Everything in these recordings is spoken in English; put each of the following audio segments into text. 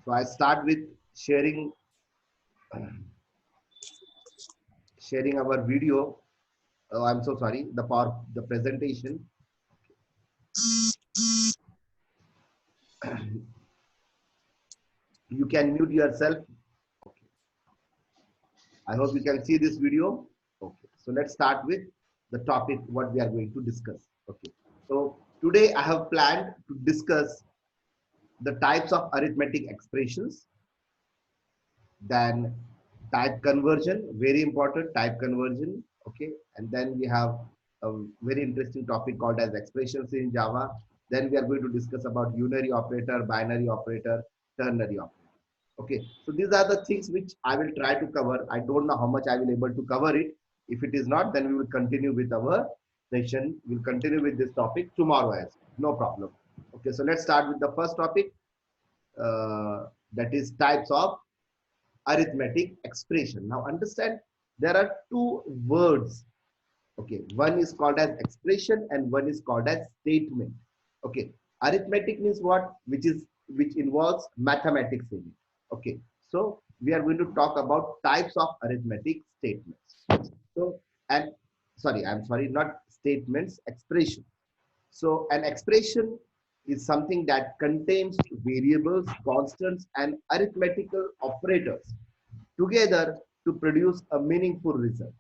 So I start with sharing sharing our video. Oh, I'm so sorry. The presentation. You can mute yourself. Okay. I hope you can see this video. Okay. So let's start with the topic what we are going to discuss. Okay. So today I have planned to discuss the types of arithmetic expressions, then type conversion, very important type conversion. Okay. And then we have a very interesting topic called as expressions in Java. Then we are going to discuss about unary operator, binary operator, ternary operator. Okay, so these are the things which I will try to cover. I don't know how much I will able to cover it. If it is not, then we will continue with our session. We'll continue with this topic tomorrow as well. No problem. Okay, so let's start with the first topic. That is types of arithmetic expression. Now understand there are two words. Okay, one is called as expression and one is called as statement. Okay, arithmetic means what? Which involves mathematics in it. Okay, so we are going to talk about types of arithmetic statements. So, and sorry, I'm sorry, not statements, expression. So an expression is something that contains variables, constants, and arithmetical operators together to produce a meaningful result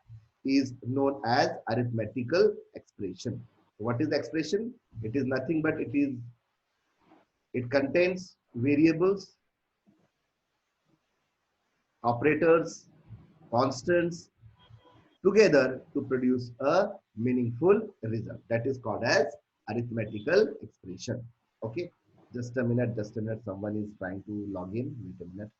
is known as arithmetical expression. What is the expression? It is nothing but it contains variables, operators, constants together to produce a meaningful result. That is called as arithmetical expression. Okay, just a minute, just a minute. Someone is trying to log in. Wait a minute.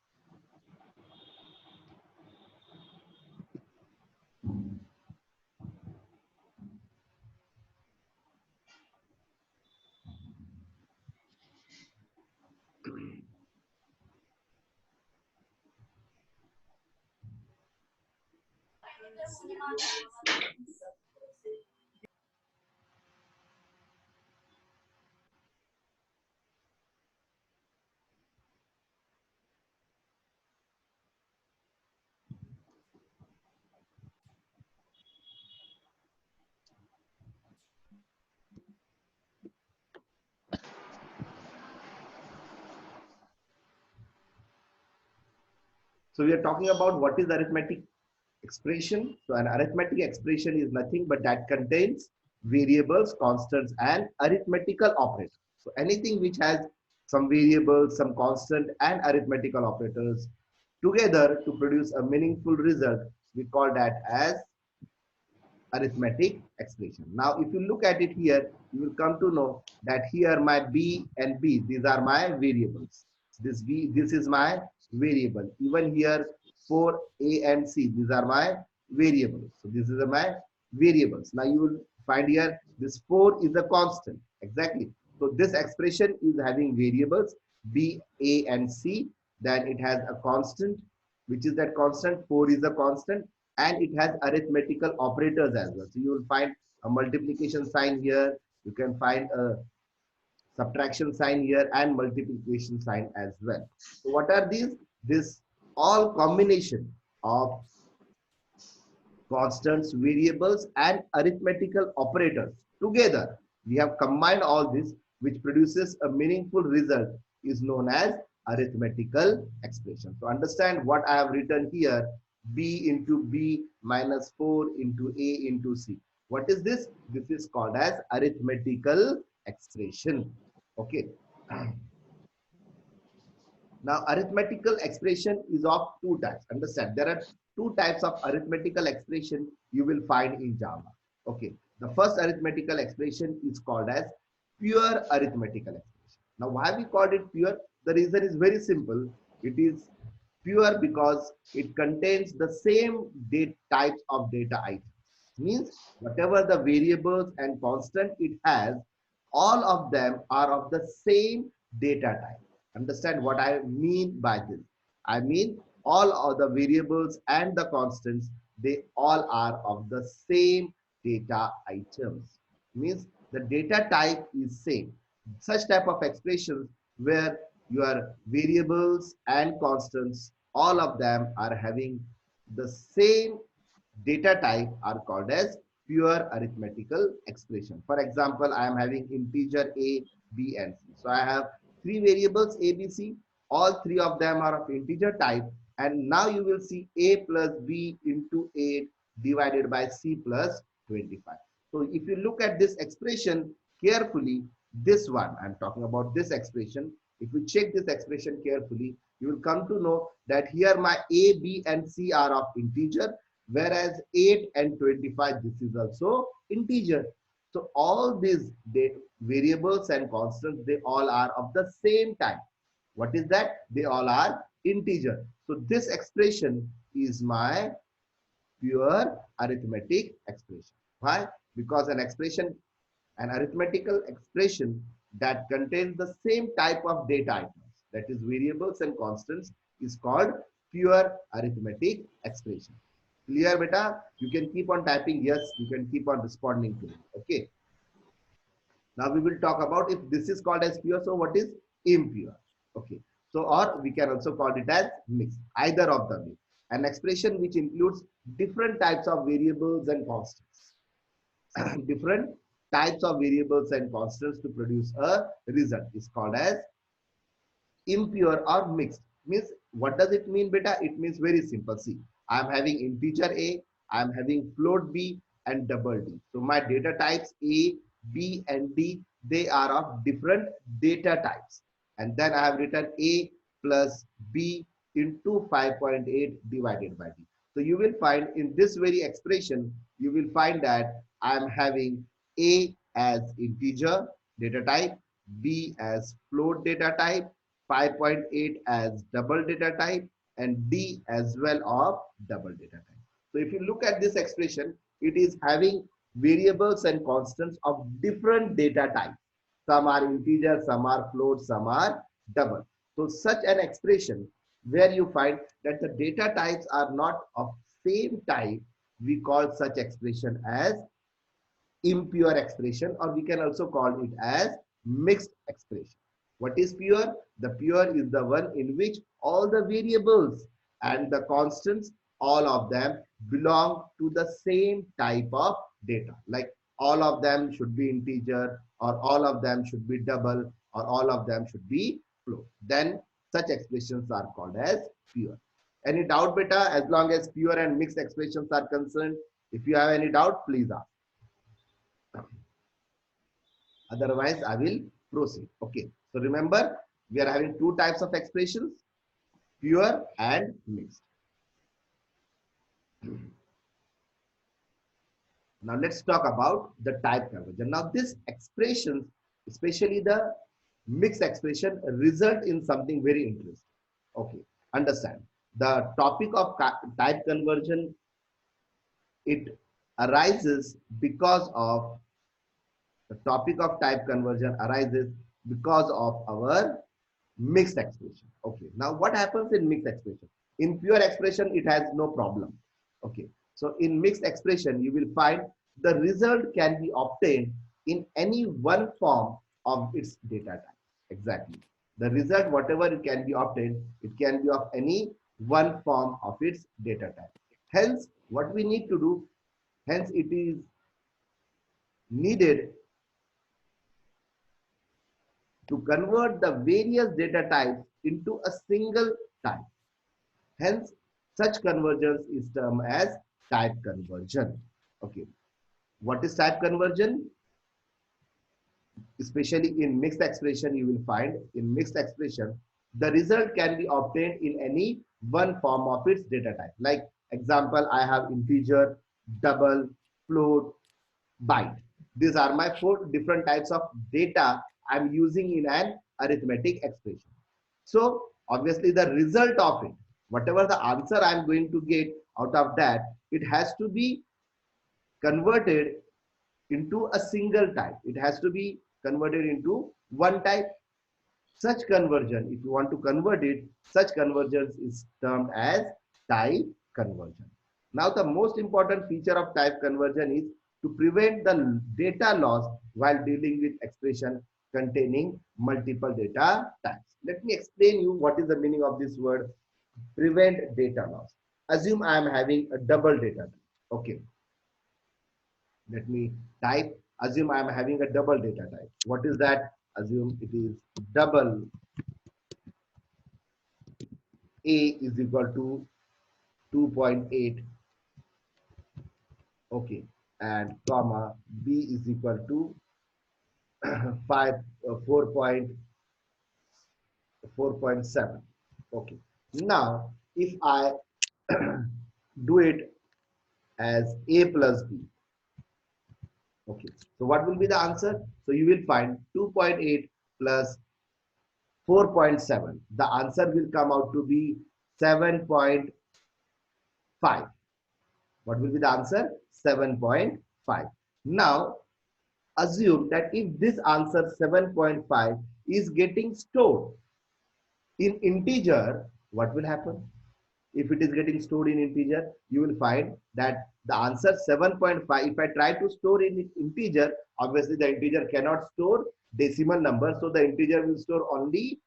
So we are talking about what is arithmetic expression. So an arithmetic expression is nothing but that contains variables, constants, and arithmetical operators. So anything which has some variables, some constant, and arithmetical operators together to produce a meaningful result, we call that as arithmetic expression. Now, if you look at it here, you will come to know that here my B and B, these are my variables. This B, this is my variable. Even here, 4A and C, these are my variables. So this is my variables. Now you will find here, this 4 is a constant. Exactly. So this expression is having variables B, A, and C. Then it has a constant, which is that constant, 4 is a constant, and it has arithmetical operators as well. So you will find a multiplication sign here. You can find a subtraction sign here and multiplication sign as well. So what are these? This all combination of constants, variables, and arithmetical operators together. We have combined all this, which produces a meaningful result, is known as arithmetical expression. So understand what I have written here, B into B minus 4 into A into C. What is this? This is called as arithmetical expression. Okay. Now, arithmetical expression is of two types. Understand, there are two types of arithmetical expression you will find in Java. Okay, the first arithmetical expression is called as pure arithmetical expression. Now, why we called it pure? The reason is very simple. It is pure because it contains the same date types of data items. Means whatever the variables and constant it has, all of them are of the same data type. Understand what I mean by this? I mean all of the variables and the constants, they all are of the same data items. Means the data type is same. Such type of expressions where your variables and constants, all of them are having the same data type are called as pure arithmetical expression. For example, I am having integer a, b, and c. So I have three variables a, b, c. All three of them are of integer type. And now you will see a plus b into 8 divided by c plus 25. So if you look at this expression carefully, this one, I'm talking about this expression. If you check this expression carefully, you will come to know that here my a, b, and c are of integer, whereas 8 and 25, this is also integer. So all these variables and constants, they all are of the same type. What is that? They all are integer. So this expression is my pure arithmetic expression. Why? Because an arithmetical expression that contains the same type of data items, that is variables and constants, is called pure arithmetic expression. Clear, beta? You can keep on typing yes, you can keep on responding to it. Okay. Now we will talk about if this is called as pure, so what is impure? Okay. So, or we can also call it as mixed, either of the way. An expression which includes different types of variables and constants. Different types of variables and constants to produce a result is called as impure or mixed. Means what does it mean, beta? It means very simple. See, I am having integer a, I am having float b and double d. So my data types a, b, and d, they are of different data types. And then I have written a plus b into 5.8 divided by d. So you will find in this very expression, you will find that I am having a as integer data type, b as float data type, 5.8 as double data type, and D as well of double data type. So if you look at this expression, it is having variables and constants of different data types. Some are integer, some are float, some are double. So such an expression where you find that the data types are not of same type, we call such expression as impure expression, or we can also call it as mixed expression. What is pure? The pure is the one in which all the variables and the constants, all of them belong to the same type of data. Like all of them should be integer, or all of them should be double, or all of them should be float. Then such expressions are called as pure. Any doubt, beta? As long as pure and mixed expressions are concerned, if you have any doubt, please ask. Otherwise, I will proceed. Okay. So remember, we are having two types of expressions, pure and mixed. Now let's talk about the type conversion. Now this expression, especially the mixed expression, result in something very interesting. Okay. Understand. The topic of type conversion, it arises because of the topic of type conversion arises because of our mixed expression. Okay. Now what happens in mixed expression? In pure expression, it has no problem. Okay. So in mixed expression, you will find the result can be obtained in any one form of its data type. Exactly. The result, whatever it can be obtained, it can be of any one form of its data type. Hence, what we need to do, hence it is needed to convert the various data types into a single type. Hence, such convergence is termed as type conversion. Okay. What is type conversion? Especially in mixed expression, you will find in mixed expression, the result can be obtained in any one form of its data type. Like example, I have integer, double, float, byte. These are my four different types of data I'm using in an arithmetic expression. So obviously the result of it, whatever the answer I'm going to get out of that, it has to be converted into a single type. It has to be converted into one type. Such conversion, if you want to convert it, such convergence is termed as type conversion. Now, the most important feature of type conversion is to prevent the data loss while dealing with expression containing multiple data types. Let me explain you what is the meaning of this word prevent data loss. Assume I am having a double data type. Okay, let me type. Assume I am having a double data type. What is that? Assume it is double A is equal to 2.8, okay, and comma B is equal to 5 4.7. Okay, now if I do it as A plus B, okay, so what will be the answer? So you will find 2.8 plus 4.7, the answer will come out to be 7.5. What will be the answer? 7.5. Now assume that if this answer 7.5 is getting stored in integer, what will happen? If it is getting stored in integer, you will find that the answer 7.5, if I try to store in integer, obviously the integer cannot store decimal number, so the integer will store only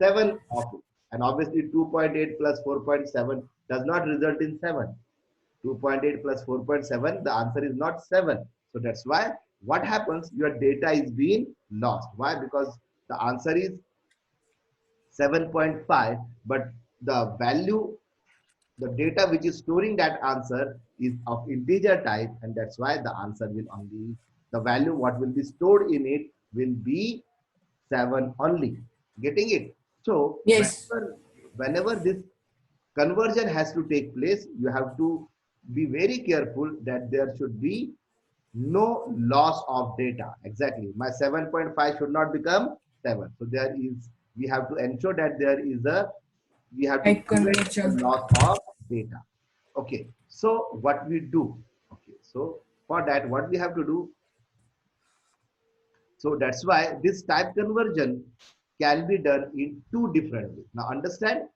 7 of it. And obviously 2.8 plus 4.7 does not result in 7. 2.8 plus 4.7, the answer is not 7. So that's why what happens, your data is being lost. Why? Because the answer is 7.5, but the value, the data which is storing that answer is of integer type, and that's why the answer will only, the value what will be stored in it will be 7 only. Getting it? So Yes. whenever this conversion has to take place, you have to be very careful that there should be no loss of data. Exactly. My 7.5 should not become 7. So there is, we have to ensure that there is a, we have to Right prevent the conversion. loss of data. Okay. So what we do? Okay. So for that, what we have to do, so that's why this type conversion can be done in two different ways. Now understand,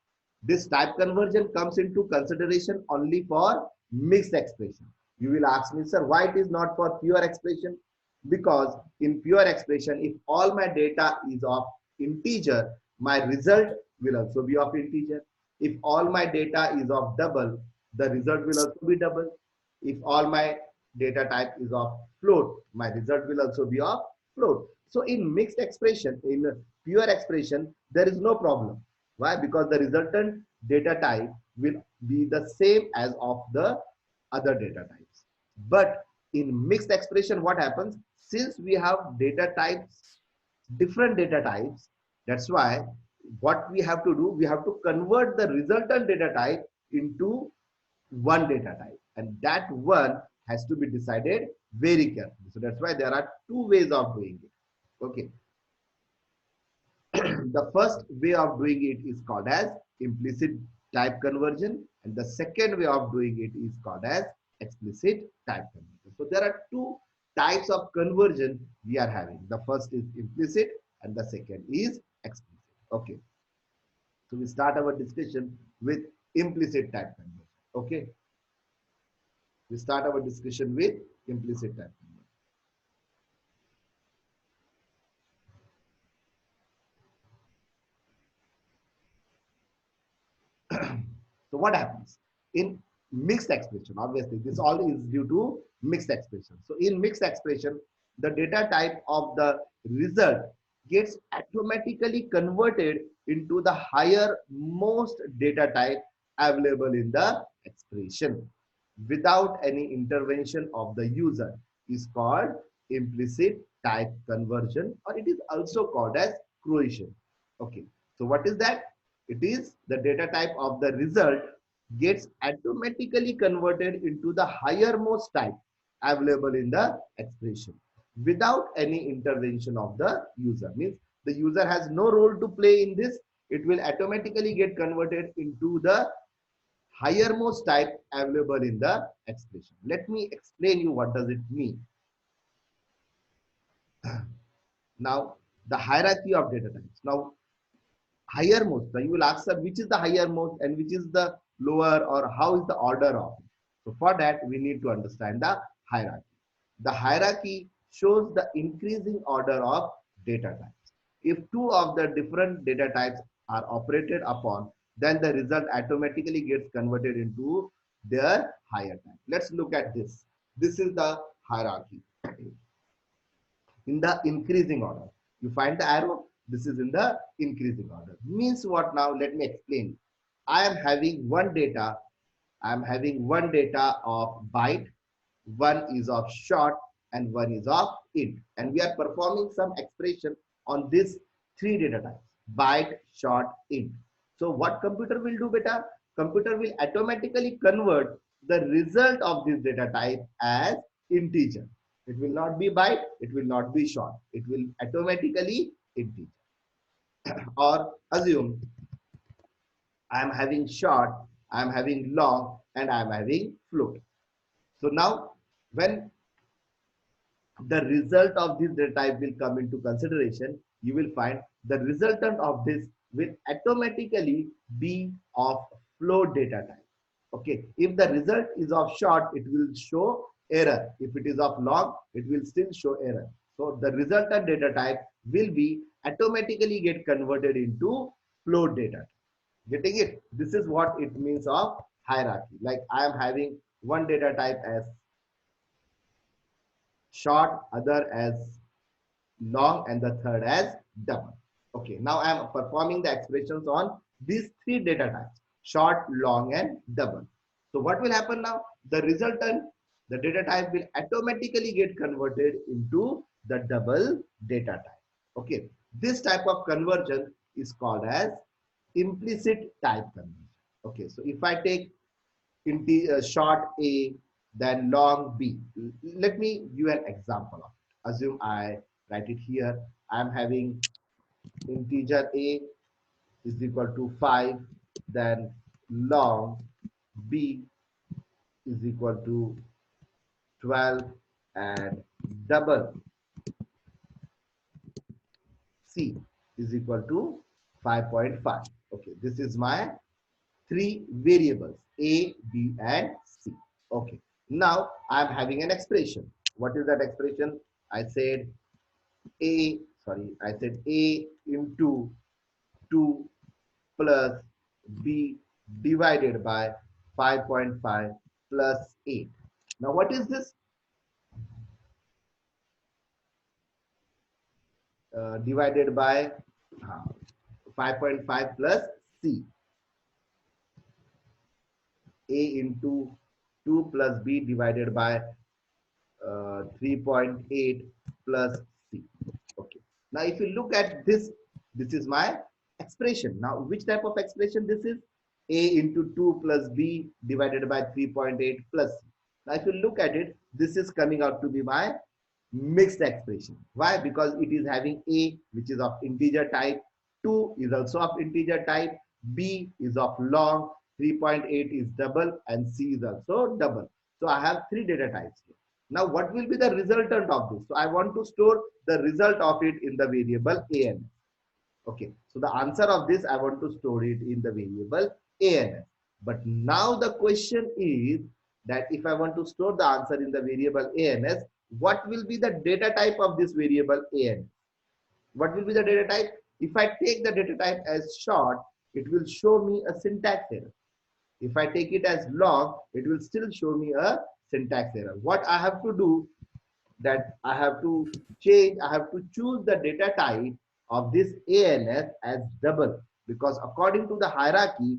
this type conversion comes into consideration only for mixed expression. You will ask me, sir, why it is not for pure expression? Because in pure expression, if all my data is of integer, my result will also be of integer. If all my data is of double, the result will also be double. If all my data type is of float, my result will also be of float. So in mixed expression, in pure expression, there is no problem. Why? Because the resultant data type will be the same as of the other data types. But in mixed expression, what happens? Since we have data types, different data types, that's why what we have to do, we have to convert the resultant data type into one data type, and that one has to be decided very carefully. So that's why there are two ways of doing it. Okay. The first way of doing it is called as implicit type conversion, and the second way of doing it is called as explicit type conversion. So there are two types of conversion we are having. The first is implicit and the second is explicit. Okay, so we start our discussion with implicit type conversion. Okay, we start our discussion with implicit type conversion. So what happens in mixed expression? Obviously, this all is due to mixed expression. So in mixed expression, the data type of the result gets automatically converted into the higher most data type available in the expression without any intervention of the user is called implicit type conversion, or it is also called as Croatian. Okay, so what is that? It is the data type of the result gets automatically converted into the highermost type available in the expression without any intervention of the user. Means the user has no role to play in this. It will automatically get converted into the highermost type available in the expression. Let me explain you what does it mean. Now, the hierarchy of data types. Now, highermost, now you will ask, sir, which is the highermost and which is the lower, or how is the order of it? So for that, we need to understand the hierarchy. The hierarchy shows the increasing order of data types. If two of the different data types are operated upon, then the result automatically gets converted into their higher type. Let's look at this. This is the hierarchy. In the increasing order, you find the arrow. This is in the increasing order. Means what? Now let me explain. I am having one data. I am having one data of byte, one is of short, and one is of int. And we are performing some expression on this three data types: byte, short, int. So what computer will do, beta? Computer will automatically convert the result of this data type as integer. It will not be byte, it will not be short. It will automatically integer. Or assume I am having short, I am having long, and I am having float. So now when the result of this data type will come into consideration, you will find the resultant of this will automatically be of float data type. Okay, if the result is of short, it will show error. If it is of long, it will still show error. So the resultant data type will be automatically get converted into float data. Getting it? This is what it means of hierarchy. Like I am having one data type as short, other as long, and the third as double. Okay, now I am performing the expressions on these three data types: short, long, and double. So what will happen now? The resultant, the data type will automatically get converted into the double data type. Okay, this type of conversion is called as implicit type conversion. Okay, so if I take short A, then long B. Let me give you an example of it. Assume I write it here. I'm having integer A is equal to 5, then long B is equal to 12, and double C is equal to 5.5. Okay, this is my three variables A, B, and C. Okay, now I'm having an expression. What is that expression? I said I said A into 2 plus B divided by 5.5 plus 8. Now what is this? Divided by 5.5 plus C. A into 2 plus B divided by 3.8 plus C. Okay. Now, if you look at this, this is my expression. Now, which type of expression this is? A into 2 plus B divided by 3.8 plus C. Now, if you look at it, this is coming out to be my mixed expression. Why? Because it is having A, which is of integer type, 2 is also of integer type, B is of long, 3.8 is double, and C is also double. So I have three data types here. Now what will be the resultant of this? So I want to store the result of it in the variable ANS. Okay, so the answer of this, I want to store it in the variable ANS. But now the question is that if I want to store the answer in the variable ANS, what will be the data type of this variable ANS? What will be the data type? If I take the data type as short, it will show me a syntax error. If I take it as long, it will still show me a syntax error. What I have to do, that I have to change, I have to choose the data type of this ANS as double, because according to the hierarchy,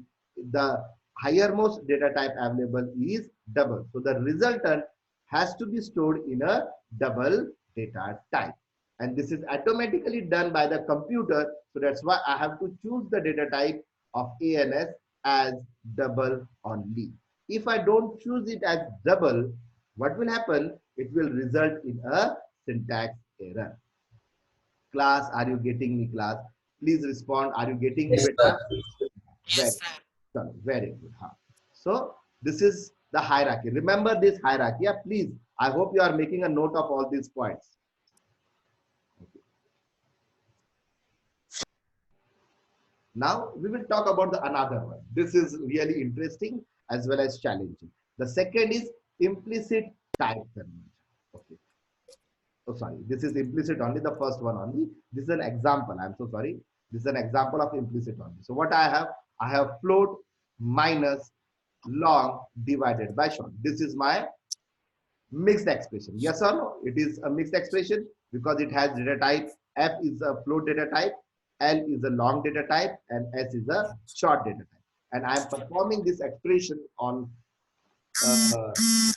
the highermost data type available is double. So the resultant has to be stored in a double data type. And this is automatically done by the computer. So that's why I have to choose the data type of ANS as double only. If I don't choose it as double, what will happen? It will result in a syntax error. Class, are you getting me, class? Please respond. Are you getting me, Yes, sir. beta? Very, very good. Huh? So this is the hierarchy. Remember this hierarchy. Yeah, please. I hope you are making a note of all these points. Now we will talk about the another one. This is really interesting as well as challenging. The second is implicit type conversion. Okay. Oh, sorry, this is implicit only, the first one only. This is an example. I'm so sorry. This is an example of implicit only. So what I have float minus long divided by short. This is my mixed expression. Yes or no? It is a mixed expression because it has data type. F is a float data type, L is a long data type, and S is a short data type. And I am performing this expression on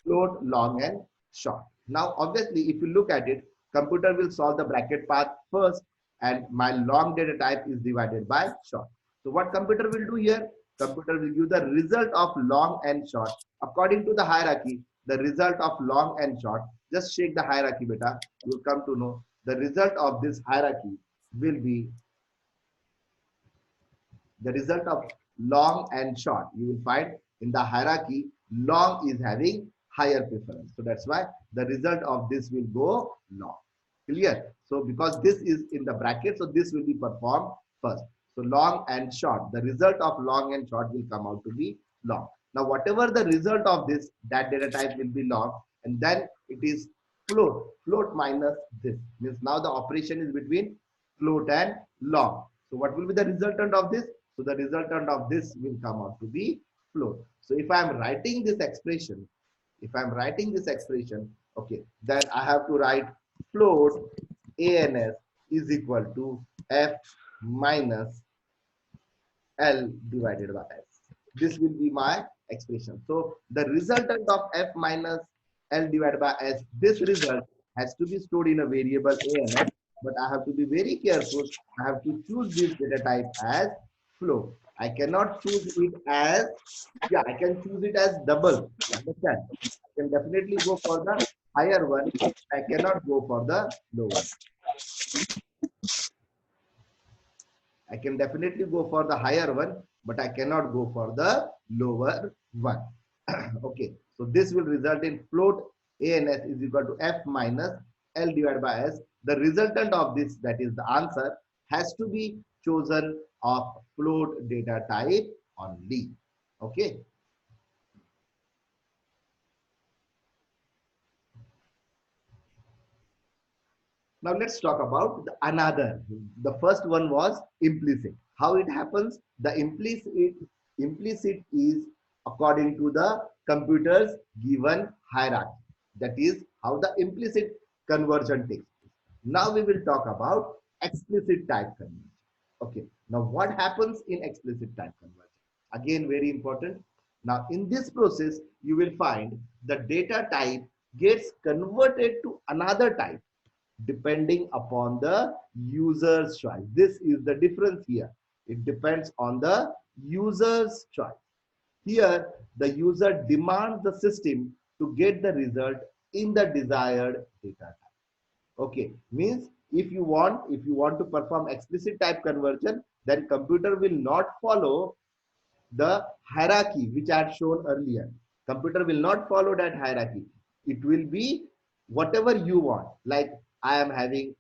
float, long, and short. Now, obviously, if you look at it, computer will solve the bracket path first, and my long data type is divided by short. So what computer will do here? Computer will give the result of long and short according to the hierarchy. The result of long and short. Just shake the hierarchy, beta. You will come to know the result of this hierarchy will be the result of long and short. You will find in the hierarchy, long is having higher preference. So that's why the result of this will go long. Clear? So because this is in the bracket, so this will be performed first. So long and short, the result of long and short will come out to be long. Now, whatever the result of this, that data type will be long, and then it is float. Float minus this means now the operation is between float and long. So what will be the resultant of this? So the resultant of this will come out to be float. So if I am writing this expression, okay, then I have to write float ANS is equal to F minus L divided by S. This will be my expression. So the resultant of F minus L divided by S, this result has to be stored in a variable ANS, but I have to be very careful. I have to choose this data type as float. I cannot choose it as, yeah, I can choose it as double. You understand? I can definitely go for the higher one. I cannot go for the lower. I can definitely go for the higher one, but I cannot go for the lower one. Okay, so this will result in float ANS is equal to F minus L divided by S. The resultant of this, that is the answer, has to be chosen of float data type only. Okay. Now let's talk about the another. The first one was implicit. How it happens? The implicit is according to the computer's given hierarchy. That is how the implicit conversion takes place. Now we will talk about explicit type conversion. Okay. Now what happens in explicit type conversion? Again, very important. Now in this process, you will find the data type gets converted to another type depending upon the user's choice. This is the difference here. It depends on the user's choice. Here, the user demands the system to get the result in the desired data type. Okay, means if you want to perform explicit type conversion, then computer will not follow the hierarchy which I had shown earlier. Computer will not follow that hierarchy. It will be whatever you want. Like I am having,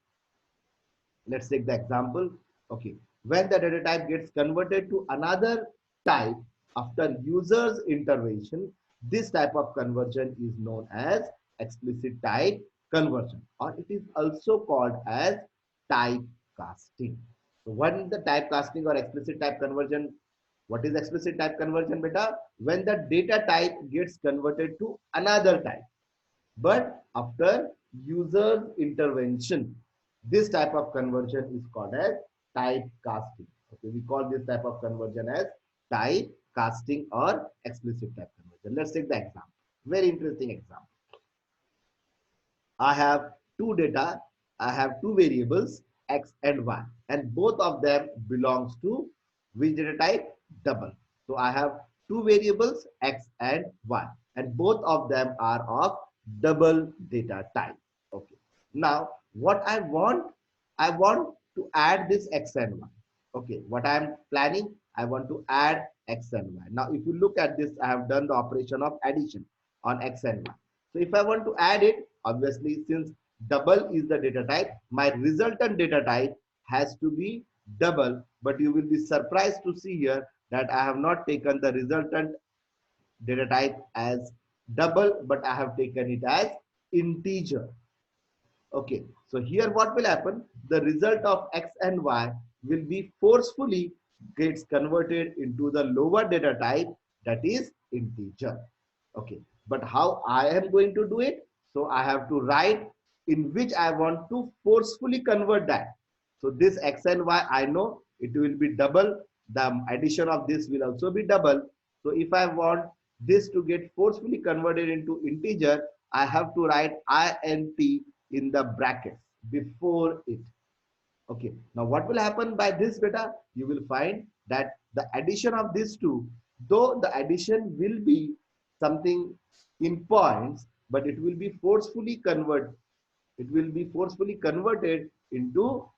let's take the example. Okay, when the data type gets converted to another type after user's intervention, this type of conversion is known as explicit type conversion, or it is also called as typecasting. So what is the typecasting or explicit type conversion? What is explicit type conversion, beta? When the data type gets converted to another type, but after user intervention, this type of conversion is called as typecasting. Okay, we call this type of conversion as typecasting or explicit type conversion. Let's take the example. Very interesting example. I have two data, I have two variables x and y, and both of them belongs to which data type? Double. So I have two variables x and y, and both of them are of double data type. Okay. Now what I want to add this x and y. Okay, what I am planning, I want to add x and y. Now if you look at this, I have done the operation of addition on x and y. So if I want to add it, obviously since double is the data type, my resultant data type has to be double, but you will be surprised to see here that I have not taken the resultant data type as double, but I have taken it as integer. Okay, so here what will happen? The result of x and y will be forcefully gets converted into the lower data type, that is integer. Okay, but how I am going to do it? So I have to write in which I want to forcefully convert that. So this x and y, I know it will be double. The addition of this will also be double. So if I want this to get forcefully converted into integer, I have to write int in the brackets before it. Okay, now what will happen by this beta? You will find that the addition of these two, though the addition will be something in points, but it will be forcefully converted into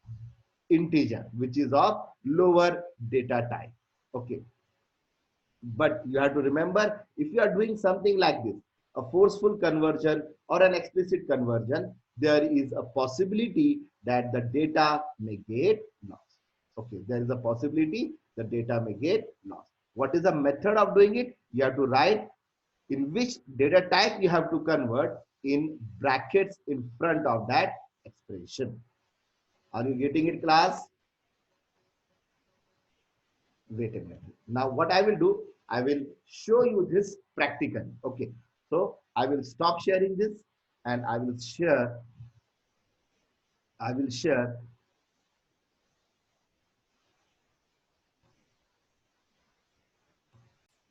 integer, which is of lower data type. Okay, but you have to remember, if you are doing something like this, a forceful conversion or an explicit conversion, there is a possibility that the data may get lost. Okay, there is a possibility the data may get lost. What is the method of doing it? You have to write in which data type you have to convert in brackets in front of that expression. Are you getting it, class? Wait a minute. Now what I will do, I will show you this practically. Okay, so I will stop sharing this and I will share.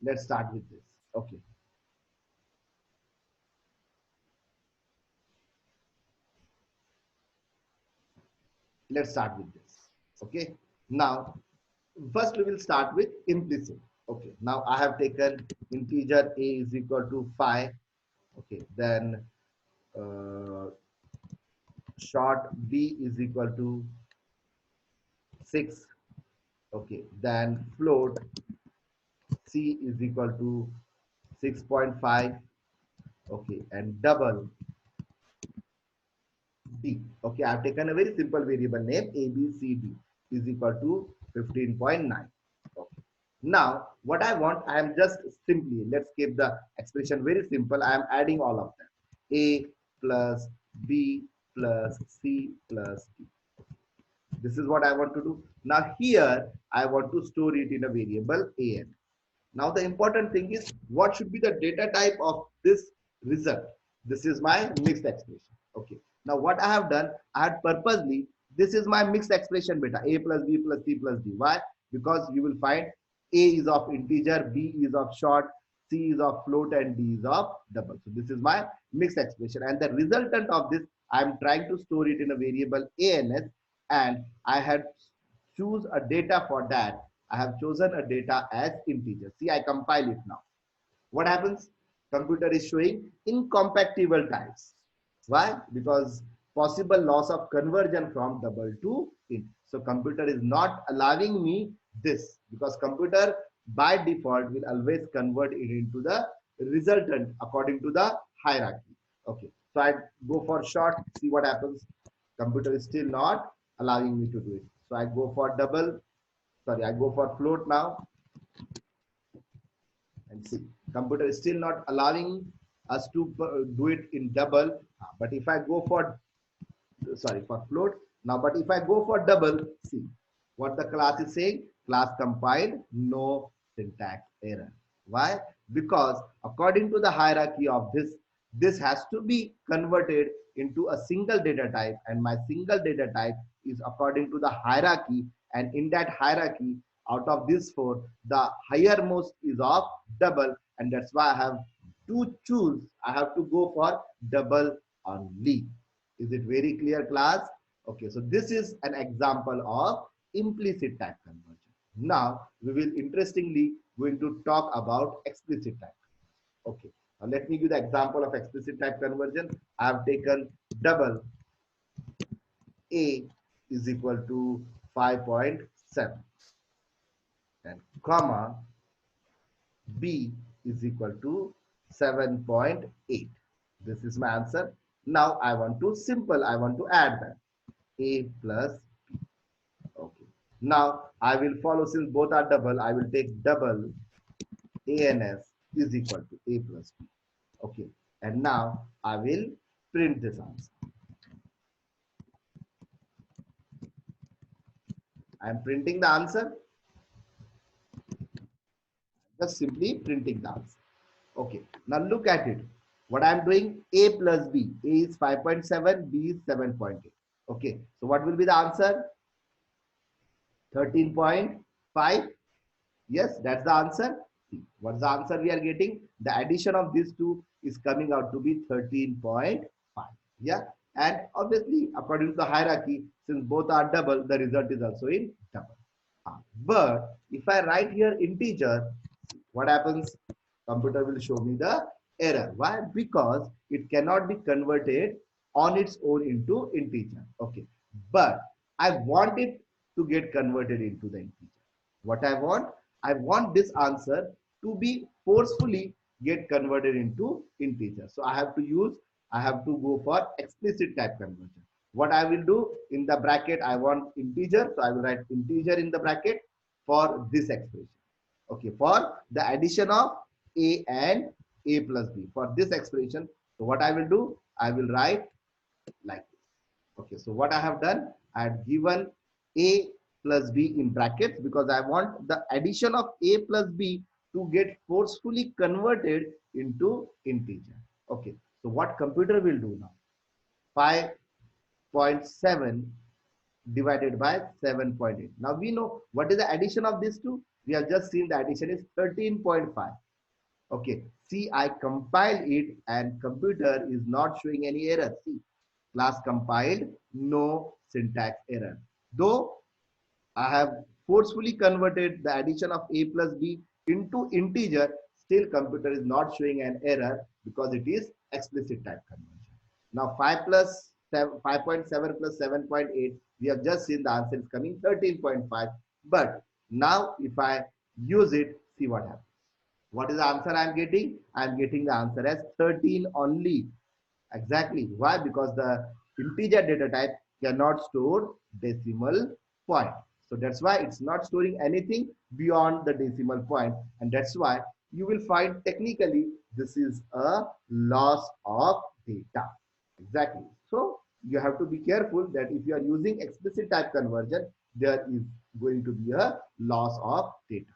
Let's start with this. Okay, let's start with this. Okay, now first we will start with implicit. Okay, now I have taken integer a is equal to 5. Okay, then uh, short b is equal to 6. Okay, then float c is equal to 6.5. Okay, and double d. Okay, I've taken a very simple variable name a b c d is equal to 15.9. Okay, now what I want, I am just simply, let's keep the expression very simple. I am adding all of them, a plus b plus c plus d. This is what I want to do. Now here I want to store it in a variable an. Now the important thing is, what should be the data type of this result? This is my mixed expression. Okay. Now what I have done, I had purposely, this is my mixed expression beta, a plus b plus c plus d. Why? Because you will find a is of integer, b is of short, c is of float, and d is of double. So this is my mixed expression. And the resultant of this, I am trying to store it in a variable ans, and I had choose a data for that. I have chosen a data as integer. See, I compile it now. What happens? Computer is showing incompatible types. Why? Because possible loss of conversion from double to int. So computer is not allowing me this, because computer by default will always convert it into the resultant according to the hierarchy. Okay. So I go for short, see what happens. Computer is still not allowing me to do it. So I go for double, sorry, I go for float now, and see, computer is still not allowing us to do it in double. But if I go for, sorry, for float now, but if I go for double, see what the class is saying. Class compiled, no syntax error. Why? Because according to the hierarchy of this has to be converted into a single data type, and my single data type is according to the hierarchy. And in that hierarchy, out of these four, the highermost is of double, and that's why I have to choose, I have to go for double only. Is it very clear, class? Okay, so this is an example of implicit type conversion. Now we will interestingly going to talk about explicit type. Okay, now let me give the example of explicit type conversion. I have taken double a is equal to 5.7 and comma b is equal to 7.8. This is my answer. Now I want to simple, I want to add that a plus b. Okay, now I will follow, since both are double, I will take double ans is equal to a plus b. Okay, and now I will print this answer. I am printing the answer. Just simply printing the answer. Okay, now look at it. What I'm doing, A plus B. A is 5.7, B is 7.8. Okay, so what will be the answer? 13.5. Yes, that's the answer. See, what's the answer we are getting? The addition of these two is coming out to be 13.5. Yeah, and obviously, according to the hierarchy, since both are double, the result is also in double. But if I write here integer, what happens? Computer will show me the error. Why? Because it cannot be converted on its own into integer. Okay, but I want it to get converted into the integer. What I want this answer to be forcefully get converted into integer. So I have to go for explicit type conversion. What I will do in the bracket, I want integer, so I will write integer in the bracket for this expression. Okay, for the addition of a and a plus b for this expression. So what I will do, I will write like this. Okay, so what I have done, I have given a plus b in brackets because I want the addition of a plus b to get forcefully converted into integer. Okay, so what computer will do now? 5.7 divided by 7.8. Now we know what is the addition of these two. We have just seen the addition is 13.5. Okay, see, I compiled it and computer is not showing any error. See, class compiled, no syntax error. Though I have forcefully converted the addition of a plus b into integer, still computer is not showing an error because it is explicit type conversion. Now 5.7 plus 7.8, we have just seen the answer is coming 13.5. But now if I use it, see what happens. What is the answer I am getting? I am getting the answer as 13 only. Exactly. Why? Because the integer data type cannot store decimal point. So that's why it's not storing anything beyond the decimal point. And that's why you will find technically this is a loss of data. Exactly. So you have to be careful that if you are using explicit type conversion, there is going to be a loss of data.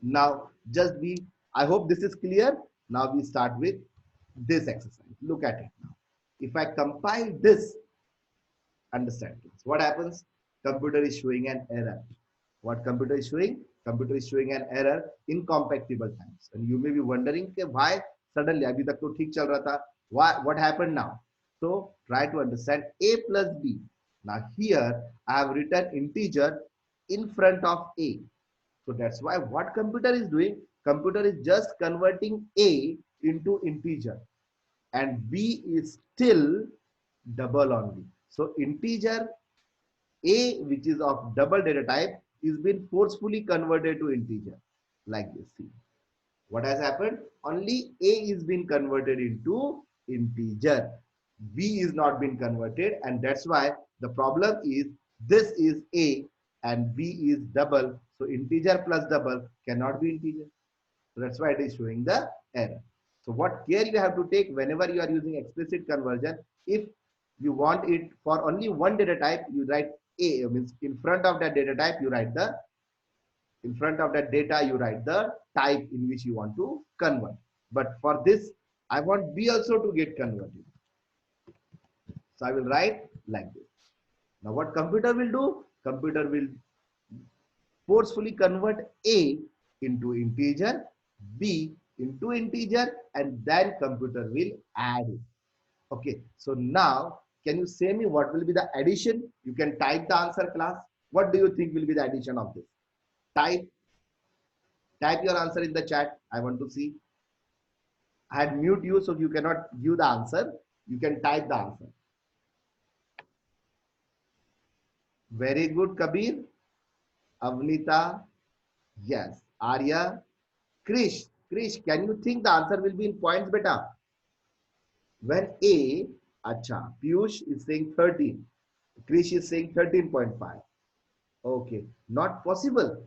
Now, just be, I hope this is clear. Now we start with this exercise. Look at it now. If I compile this, understand this. What happens? Computer is showing an error. What computer is showing? Computer is showing an error incompatible times. And you may be wondering why suddenly, abhi tak to theek chal raha tha. Why, what happened now? So try to understand a plus b. Now here I have written integer in front of a. So that's why what computer is doing, computer is just converting a into integer and b is still double only. So integer a, which is of double data type, is being forcefully converted to integer like this. See what has happened? Only a is being converted into integer, b is not being converted, and that's why the problem is this is a and b is double, so integer plus double cannot be integer. So that's why it is showing the error. So what care you have to take whenever you are using explicit conversion, if you want it for only one data type, you write a, means in front of that data type you write the, in front of that data you write the type in which you want to convert. But for this I want b also to get converted, so I will write like this. Now what computer will do, computer will forcefully convert a into integer, b into integer, and then computer will add it. Okay, so now can you say me what will be the addition? You can type the answer, class. What do you think will be the addition of this? Type your answer in the chat. I want to see. I had mute you, so you cannot view the answer. You can type the answer. Very good, Kabir. Avnita. Yes. Arya. Krish. Krish, can you think the answer will be in points, beta? When A, acha, Piyush is saying 13. Krish is saying 13.5. Okay, not possible.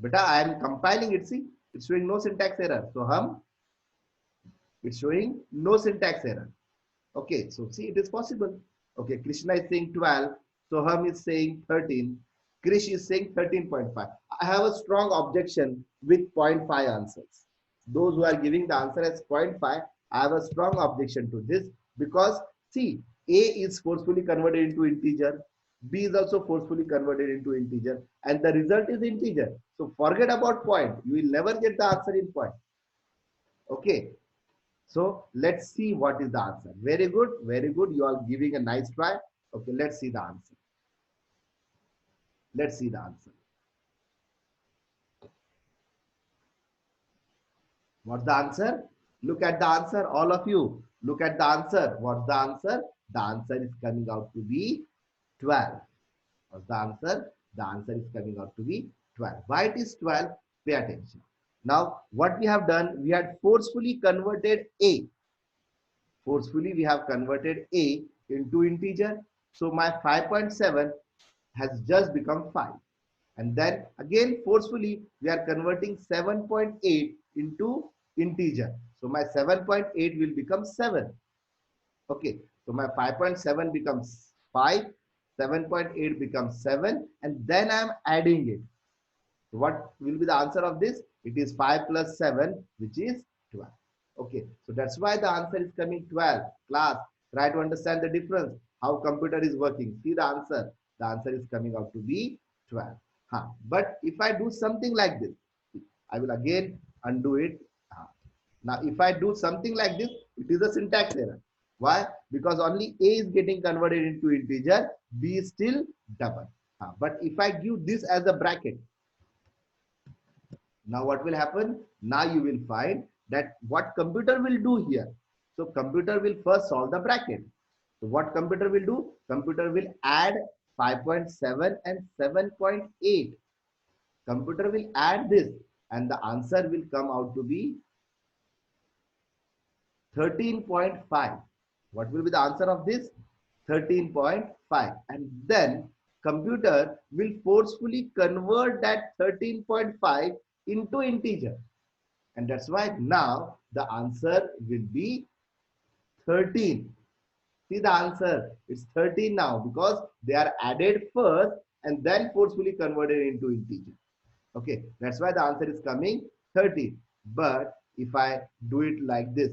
Beta, I am compiling it, see, it's showing no syntax error. So, it's showing no syntax error. Okay, so see, it is possible. Okay, Krishna is saying 12. Soham is saying 13. Krish is saying 13.5. I have a strong objection with zero point 0.5 answers. Those who are giving the answer as zero point 0.5, I have a strong objection to this because see, A is forcefully converted into integer, B is also forcefully converted into integer, and the result is integer. So forget about point. You will never get the answer in point. Okay. So let's see what is the answer. Very good. Very good. You are giving a nice try. Okay. Let's see the answer. Let's see the answer. What's the answer? Look at the answer. All of you. Look at the answer. What's the answer? The answer is coming out to be 12. What's the answer? The answer is coming out to be 12. Why it is 12? Pay attention. Now, what we have done, we had forcefully converted A. Forcefully, we have converted A into integer. So my 5.7 has just become 5. And then again, forcefully, we are converting 7.8 into integer. So my 7.8 will become 7. Okay. So my 5.7 becomes 5. 7.8 becomes 7. And then I am adding it. So what will be the answer of this? It is 5 plus 7, which is 12. Okay, so that's why the answer is coming 12. Class, try to understand the difference, how computer is working. See the answer. The answer is coming out to be 12. Huh. But if I do something like this, I will again undo it. Huh. Now, if I do something like this, it is a syntax error. Why? Because only A is getting converted into integer, B is still double. Huh. But if I give this as a bracket, now what will happen? Now you will find that what computer will do here. So computer will first solve the bracket. So what computer will do? Computer will add 5.7 and 7.8. Computer will add this and the answer will come out to be 13.5. What will be the answer of this? 13.5. And then computer will forcefully convert that 13.5 into integer. And that's why now the answer will be 13. See the answer, it's 13 now because they are added first and then forcefully converted into integer. Okay, that's why the answer is coming 13. But if I do it like this,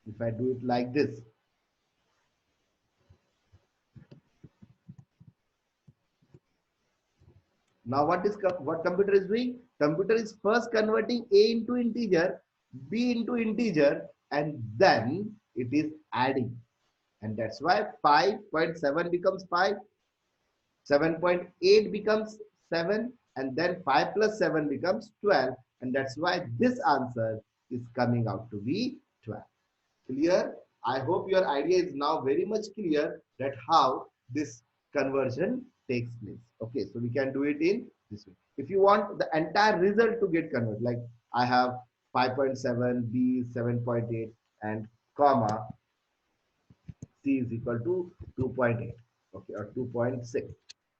if I do it like this, now what computer is doing? Computer is first converting A into integer, B into integer, and then it is adding. And that's why 5.7 becomes 5, 7.8 becomes 7, and then 5 plus 7 becomes 12. And that's why this answer is coming out to be 12. Clear? I hope your idea is now very much clear that how this conversion takes place. Okay, so we can do it in this way. If you want the entire result to get converted, like I have 5.7, B 7.8, and comma C is equal to 2.8, okay, or 2.6.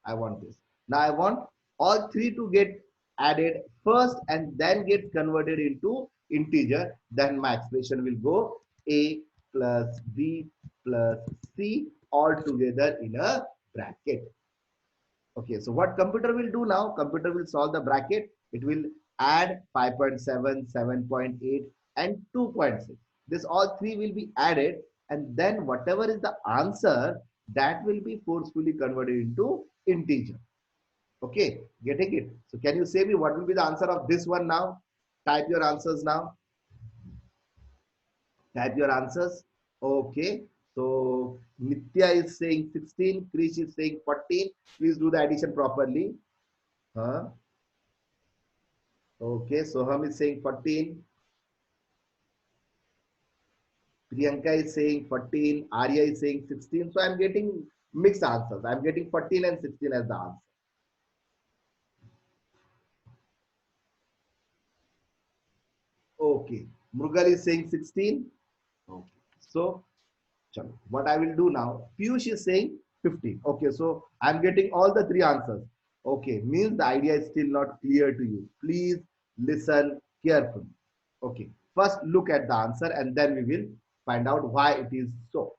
I want this. Now I want all three to get added first and then get converted into integer. Then my expression will go A plus B plus C all together in a bracket. Okay, so what computer will do now? Computer will solve the bracket. It will add 5.7, 7.8, and 2.6. This all three will be added, and then whatever is the answer, that will be forcefully converted into integer. Okay, getting it? So can you say me what will be the answer of this one now? Type your answers now. Type your answers. Okay. So Nitya is saying 16, Krish is saying 14. Please do the addition properly. Huh? Okay, Soham is saying 14. Priyanka is saying 14. Arya is saying 16. So I'm getting mixed answers. I'm getting 14 and 16 as the answer. Okay. Mughal is saying 16. Okay. So what I will do now, Piyush is saying 15. Okay, so I'm getting all the three answers. Okay, means the idea is still not clear to you. Please listen carefully. Okay, first look at the answer and then we will find out why it is so.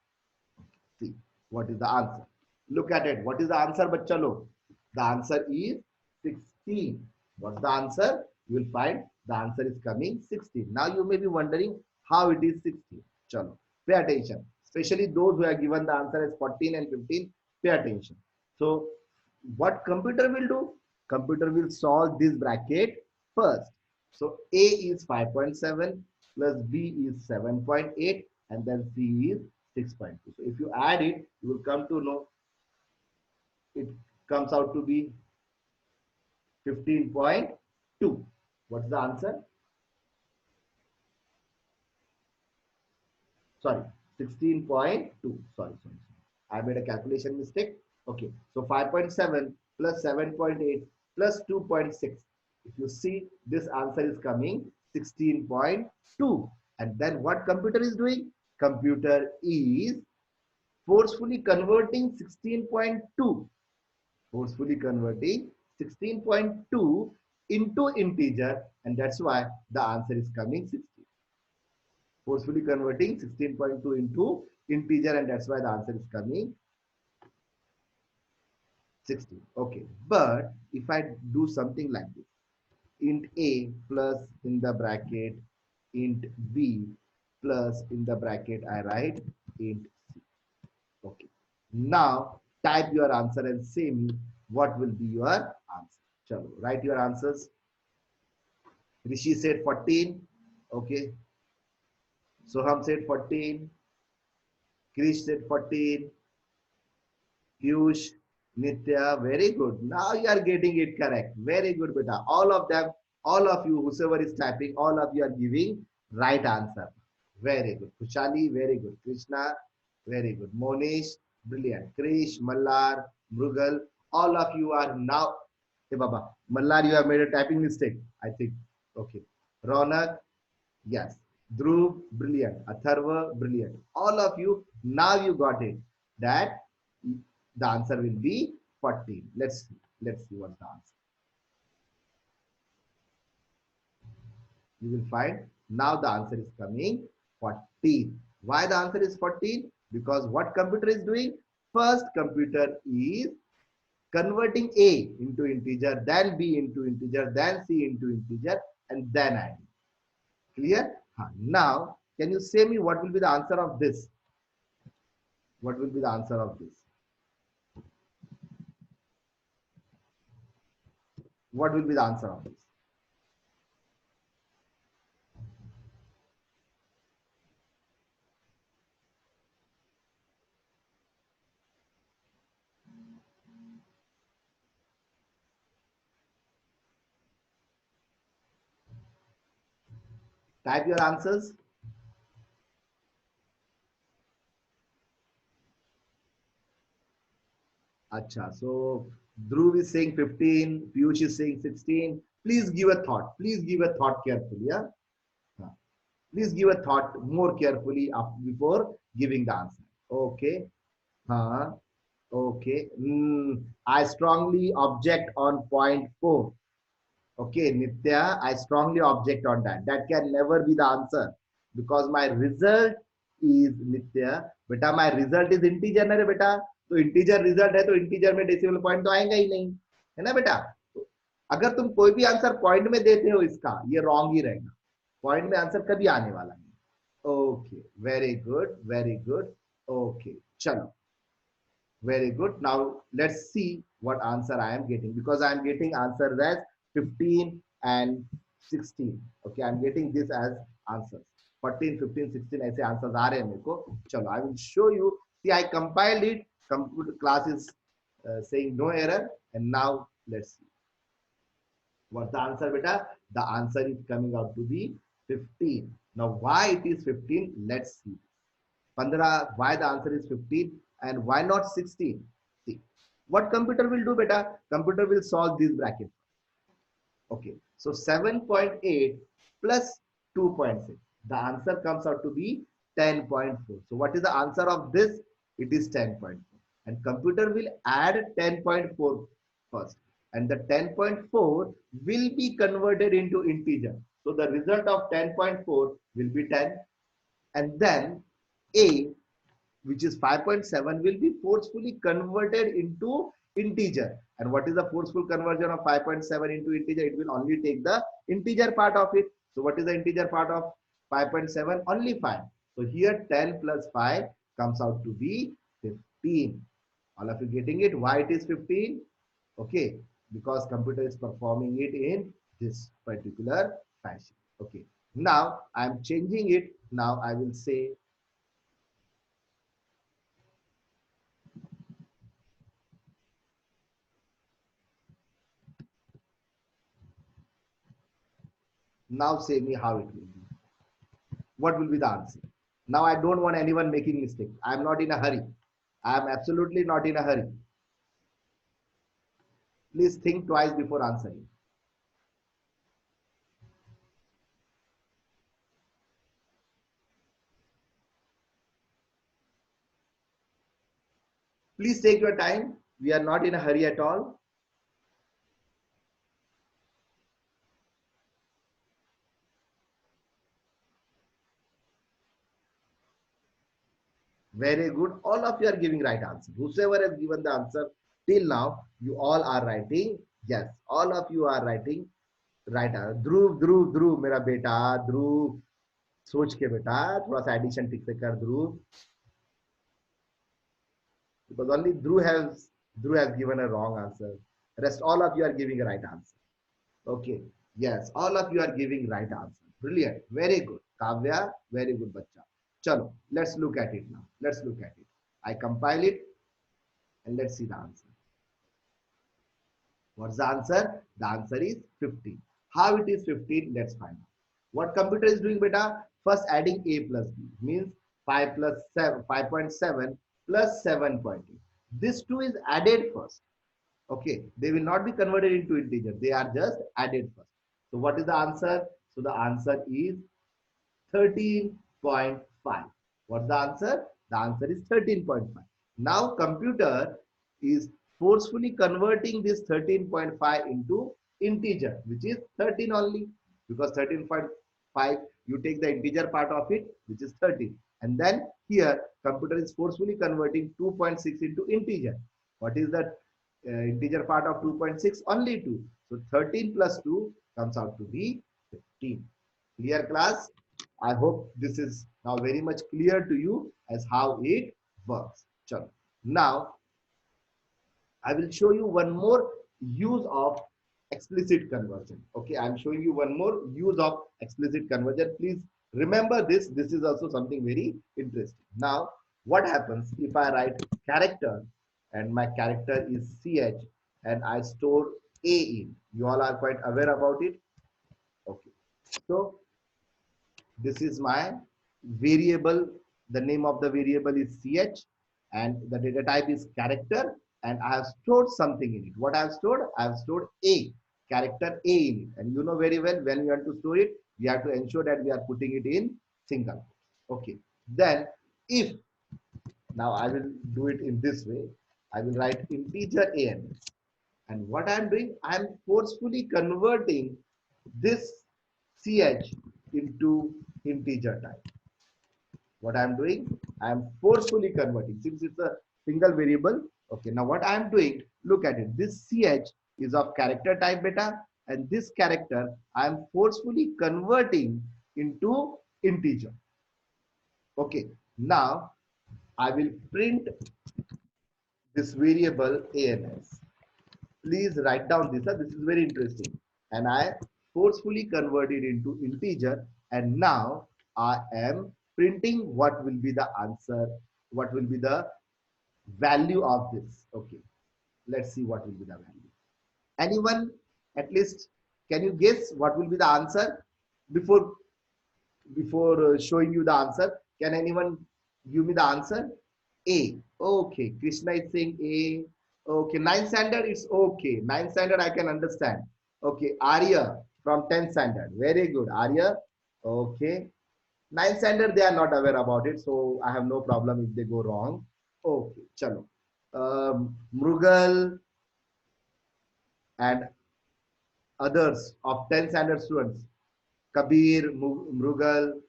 See, what is the answer? Look at it. What is the answer, bachcha log? The answer is 16. What's the answer? You will find the answer is coming 16. Now you may be wondering how it is 16. Chalo. Pay attention. Especially those who are given the answer as 14 and 15. Pay attention. So what computer will do? Computer will solve this bracket first. So A is 5.7 plus B is 7.8 and then C is 6.2. So if you add it, you will come to know it comes out to be 15.2. What's the answer? Sorry, 16.2. Sorry. I made a calculation mistake. Okay, so 5.7 plus 7.8 plus 2.6. If you see, this answer is coming 16.2. And then what computer is doing? Computer is forcefully converting 16.2. Forcefully converting 16.2 into integer, and that's why the answer is coming 16. Forcefully converting 16.2 into integer, and that's why the answer is coming 16. Okay, but if I do something like this, int a plus in the bracket int b plus in the bracket I write int c. Okay, now type your answer and say me what will be your answer. Chalo, write your answers. Rishi said 14. Okay. Soham said 14. Krish said 14. Piyush, Nitya, very good. Now you are getting it correct. Very good, beta. All of them, all of you, whoever is typing, all of you are giving right answer. Very good. Kushali, very good. Krishna, very good. Monish, brilliant. Krish, Mallar, Mrugal, all of you are now. Hey, Baba. Mallar, you have made a typing mistake, I think. Okay. Ronak, yes. Dhruv, brilliant. Atharva, brilliant. All of you, now you got it. That the answer will be 14. Let's see what the answer. You will find now the answer is coming 14. Why the answer is 14? Because what computer is doing? First computer is converting A into integer, then B into integer, then C into integer, and then adding. Clear? Now, can you say me what will be the answer of this? What will be the answer of this? What will be the answer of this? Type your answers. Acha. So Dhruv is saying 15, Piyush is saying 16. Please give a thought. Please give a thought carefully. Yeah. Please give a thought more carefully before giving the answer. Okay. Okay. I strongly object on point 4. Okay, Nitya, I strongly object on that. That can never be the answer because my result is Nitya. बेटा my result is integer ना रे बेटा तो integer result है तो integer में decimal point तो आएगा ही नहीं है ना बेटा तो अगर तुम कोई भी आंसर पॉइंट में देते हो इसका ये रॉन्ग ही रहेगा पॉइंट में आंसर कभी आने वाला नहीं ओके वेरी गुड ओके चलो very good. Now let's see what answer I am getting because I am getting answers as 15 and 16. Okay, I am getting this as answers. 14, 15, 16 ऐसे answers आ रहे हैं मेरे को. चलो, I will show you. See, I compiled it. Computer class is saying no error. And now let's see. What's the answer, beta? The answer is coming out to be 15. Now, why it is 15? Let's see. 15, why the answer is 15 and why not 16? See, what computer will do, beta? Computer will solve this bracket. Okay, so 7.8 plus 2.6. The answer comes out to be 10.4. So what is the answer of this? It is 10.4. And computer will add 10.4 first. And the 10.4 will be converted into integer. So the result of 10.4 will be 10. And then A which is 5.7, will be forcefully converted into integer. And what is the forceful conversion of 5.7 into integer? It will only take the integer part of it. So what is the integer part of 5.7? Only 5. So here 10 plus 5 comes out to be 15. All of you getting it? Why it is 15? Okay, because computer is performing it in this particular fashion. Okay, now I'm changing it. Now I will say now say me how it will be. What will be the answer? Now I don't want anyone making mistake. I'm not in a hurry. I'm absolutely not in a hurry. Please think twice before answering. Please take your time. We are not in a hurry at all. Very good. All of you are giving right answer. Whosoever has given the answer till now, you all are writing yes. All of you are writing right answer. ध्रुव ध्रुव ध्रुव मेरा बेटा ध्रुव सोच के बेटा थोड़ा सा addition ठीक से कर ध्रुव because only Dhruv has given a wrong answer. Rest all of you are giving a right answer. Okay. Yes, all of you are giving right answer. Brilliant. Very good. Kavya, very good bacha. Chalo, let's look at it now. Let's look at it. I compile it and let's see the answer. What's the answer? The answer is 15. How it is 15? Let's find out. What computer is doing beta? First adding a plus b means 5 plus 7, 5.7 plus 7.8. This 2 is added first. Okay, they will not be converted into integer. They are just added first. So what is the answer? So the answer is 13.5. What's the answer? The answer is 13.5. Now computer is forcefully converting this 13.5 into integer, which is 13 only, because 13.5 you take the integer part of it, which is 13, and then here computer is forcefully converting 2.6 into integer. What is that integer part of 2.6? Only 2. So 13 plus 2 comes out to be 15. Clear class? I hope this is now very much clear to you as how it works. Chalo. Now I will show you one more use of explicit conversion. Okay, I'm showing you one more use of explicit conversion. Please remember this. This is also something very interesting. Now, what happens if I write character and my character is ch and I store a in? You all are quite aware about it. Okay, so this is my variable. The name of the variable is ch and the data type is character, and I have stored something in it. What I have stored? I have stored a character a in it. And you know very well, when we want to store it, we have to ensure that we are putting it in single. Okay. Then if now I will do it in this way, I will write integer an. And what I am doing, I am forcefully converting this ch into integer type. What I am doing, I am forcefully converting since it's a single variable. Okay, now what I am doing, look at it. This ch is of character type beta, and this character I am forcefully converting into integer. Okay, now I will print this variable ans. Please write down this. This is very interesting. And I forcefully convert it into integer. And now I am printing what will be the answer, what will be the value of this. Okay, let's see what will be the value. Anyone, at least, can you guess what will be the answer before showing you the answer? Can anyone give me the answer? A. Okay, Krishna is saying A. Okay, 9th standard is okay. 9th standard I can understand. Okay, Arya from 10th standard. Very good, Arya. Okay. 9th standard they are not aware about it, so I have no problem if they go wrong. Okay, chalo. Mrugal and others of 10th standard students, Kabir, Mrugal,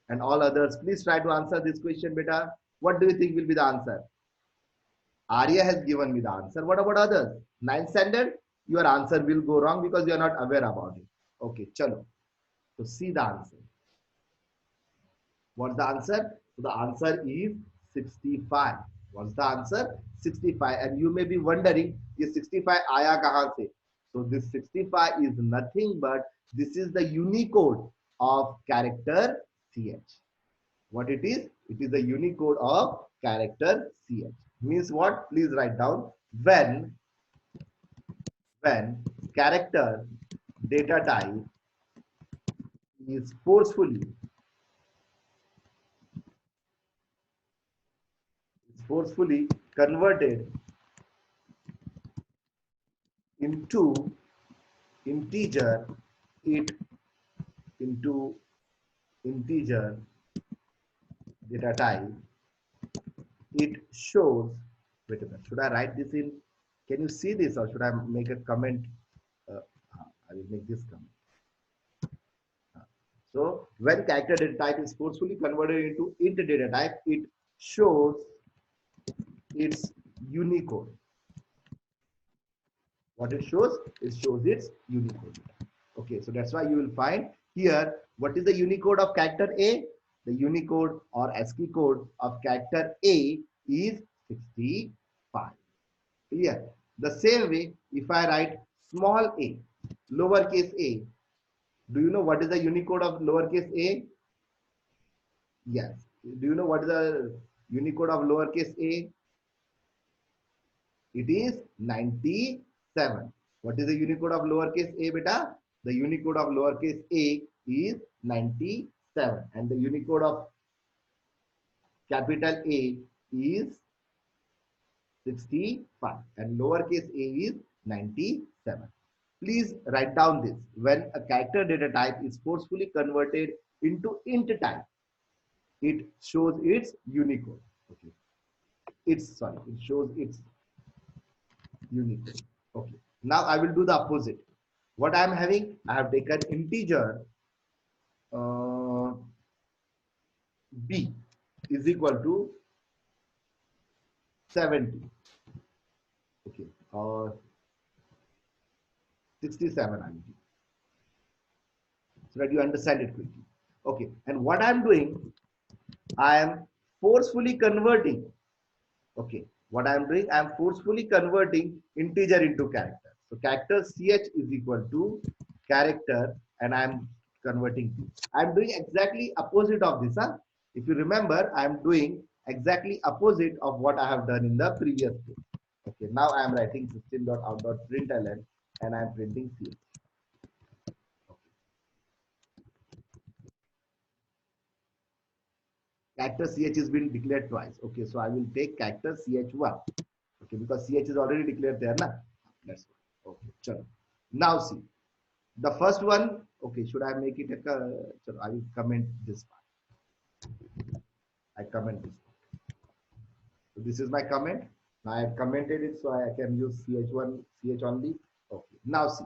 and all others, please try to answer this question, beta. What do you think will be the answer? Arya has given me the answer. What about others? Ninth standard, your answer will go wrong because you are not aware about it. Okay, chalo. So see the answer. What's the answer? So the answer is 65. What's the answer? 65. And you may be wondering, this 65 आया कहाँ से? So this 65 is nothing but this is the Unicode of character CH. What it is? It is the Unicode of character CH. Means what? Please write down. When character data type is forcefully converted into integer, it into integer data type, it shows. Wait a minute, should I write this in? Can you see this, or should I make a comment? uh, I will make this comment. So when character data type is forcefully converted into int data type, it shows its Unicode. What it shows? It shows its Unicode. Okay, so that's why you will find here, what is the Unicode of character A? The Unicode or ASCII code of character A is 65. Clear? The same way, if I write small a, lowercase a, do you know what is the Unicode of lowercase a? Yes. Do you know what is the Unicode of lowercase a? It is 97. What is the Unicode of lowercase a, beta? The Unicode of lowercase a is 97. And the Unicode of capital A is 65. And lowercase a is 97. Please write down this. When a character data type is forcefully converted into int type, it shows its Unicode. Okay. It shows its Unicode. Okay. Now I will do the opposite. What I am having, I have taken integer uh, b is equal to 70. Okay. Or 67 I mean, so that you understand it quickly. Okay. And what I am doing, I am forcefully converting. Okay. What I am doing, I am forcefully converting integer into character. So character ch is equal to character, and I am converting. I am doing exactly opposite of this. Huh? If you remember, I am doing exactly opposite of what I have done in the previous case. Okay. Now I am writing system.out.println and I am printing ch. Character ch is been declared twice. Okay, so I will take character ch1. Okay, because ch is already declared there, na? That's why. Okay, chalo. Now see the first one. Okay, should I make it a? Chalo, I will comment this part. I comment this part. So this is my comment. Now I have commented it, so I can use ch1 ch only. Okay. Now see.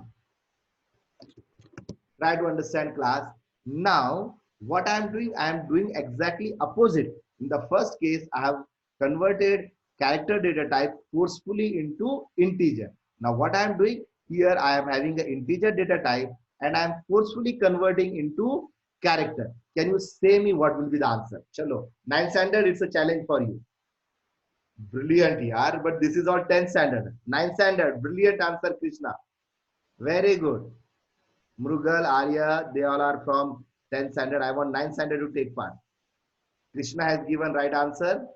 Try to understand, class. Now what I am doing, I am doing exactly opposite. In the first case, I have converted character data type forcefully into integer. Now what I am doing here, I am having the integer data type and I am forcefully converting into character. Can you say me what will be the answer? Chalo, 9th standard, it's a challenge for you. Brilliant, yaar, but this is all 10th standard. 9th standard, brilliant answer, Krishna. Very good. Murugal, Arya, they all are from 10th standard. I want 9th standard to take part. Krishna has given right answer.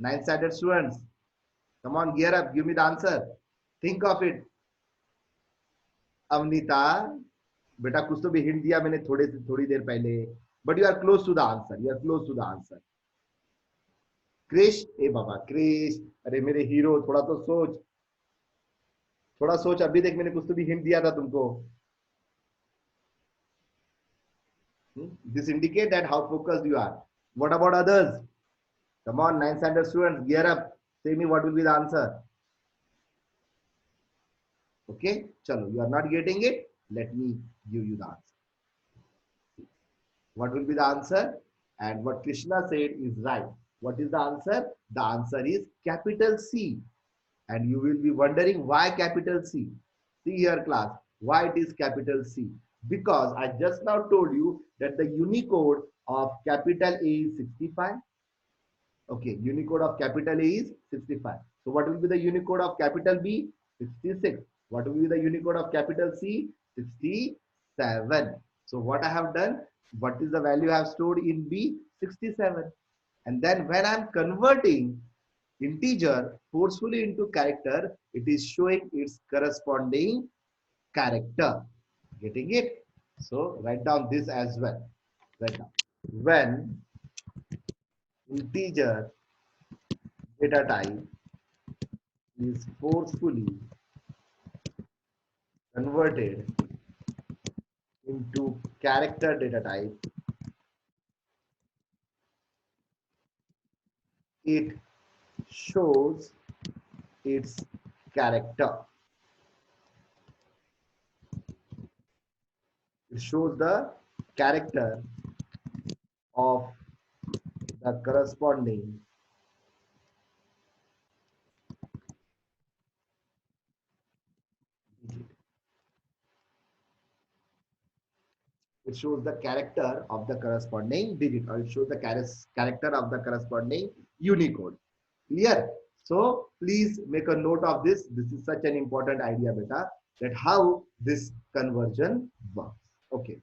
9th standard students, come on, gear up, give me the answer. Think of it. Avnita, beta कुछ तो भी hint दिया मैंने थोड़ी देर पहले. But you are close to the answer. You are close to the answer. Krish, A Baba Krish, अरे मेरे hero, थोड़ा तो सोच. थोड़ा सोच, अभी देख मैंने कुछ तो भी hint दिया था तुमको. This indicate that how focused you are. What about others? Come on, 9th standard students, gear up. Say me what will be the answer. Okay, chalo, you are not getting it. Let me give you the answer. What will be the answer? And what Krishna said is right. What is the answer? The answer is capital C. And you will be wondering why capital C. See here class, why it is capital C? Because I just now told you that the Unicode of capital A is 65. Okay, Unicode of capital A is 65. So what will be the Unicode of capital B? 66. What will be the Unicode of capital C? 67. So what I have done, what is the value I have stored in B? 67. And then when I'm converting integer forcefully into character, it is showing its corresponding character. Getting it? So write down this as well. Write down. When integer data type is forcefully converted into character data type, it shows its character. It shows the character of the corresponding digit. It shows the character of the corresponding digit, or it shows the character of the corresponding Unicode. Clear? So please make a note of this. This is such an important idea, beta, that how this conversion works. Okay.